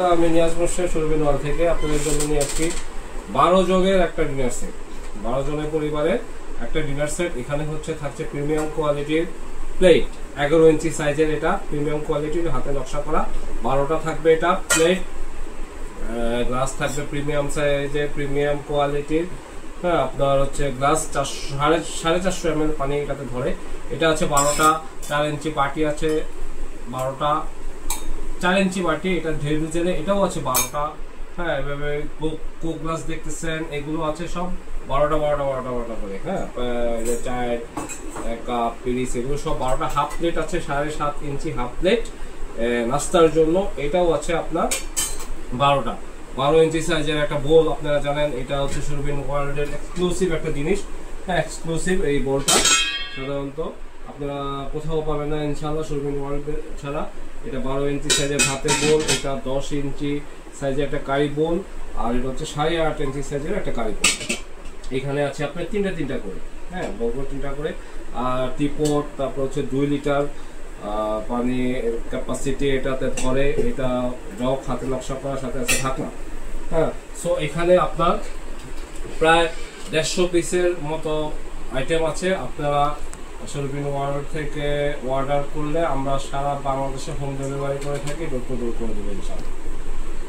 ইনশাআল্লাহ আমি নিয়াজ মোর্শেদ সুরবিন ওয়াল থেকে আপনাদের জন্য নিয়ে আসছি 12 জনের একটা ডিনার সেট। 12 জনের পরিবারে একটা ডিনার সেট। এখানে হচ্ছে থাকছে প্রিমিয়াম কোয়ালিটির প্লেট, 11 ইঞ্চি সাইজের, এটা প্রিমিয়াম কোয়ালিটির হাতে নকশা করা। 12টা থাকবে এটা প্লেট। গ্লাস থাকবে প্রিমিয়াম সাইজের, প্রিমিয়াম কোয়ালিটির। হ্যাঁ, আপনার হচ্ছে গ্লাস 450 ml পানি এটাতে ধরে। এটা আছে 12টা 4 ইঞ্চি বাটি আছে, 12টা 4 ইঞ্চি বাটি। এটা ঢের ডিজাইনে, এটাও আছে 12টা। হ্যাঁ, এভাবে কোক গ্লাস দেখতেছেন, এগুলো আছে সব 12টা করে। হ্যাঁ, চায়ের কাপ, পিরিচ, এগুলো সব 12টা। হাফ প্লেট আছে 7.5 ইঞ্চি হাফ প্লেট নাস্তার জন্য, এটাও আছে আপনার 12টা। 12 ইঞ্চি সাইজের একটা বোল, আপনারা জানেন এটা হচ্ছে সুরবিন ওয়ার্ল্ডের এক্সক্লুসিভ একটা জিনিস। হ্যাঁ, এক্সক্লুসিভ এই বোলটা সাধারণত আপনারা কোথাও পাবেন না ইনশাআল্লাহ সুরবিন ওয়ার্ল্ড ছাড়া। এটা 12 ইঞ্চি সাইজের ভাতের বোল, এটা 10 ইঞ্চি সাইজের একটা কারি বোল, আর এটা হচ্ছে 8.5 ইঞ্চি সাইজের একটা কারি বোল। এখানে আছে আপনার তিনটা করে। হ্যাঁ, বড় 3টা করে। আর টিপট, তারপর হচ্ছে 2 লিটার পানি ক্যাপাসিটি এটাতে ধরে। এটা জগ হাতে নকশা করার সাথে আছে ঢাকনা। হ্যাঁ, সো এখানে আপনার প্রায় 150 পিসের মতো আইটেম আছে। আপনারা সুরবিন ওয়ার্ল্ড থেকে অর্ডার করলে আমরা সারা বাংলাদেশে হোম ডেলিভারি করে থাকি, ডোর টু ডোর করে দেবো ইনশাআল্লাহ।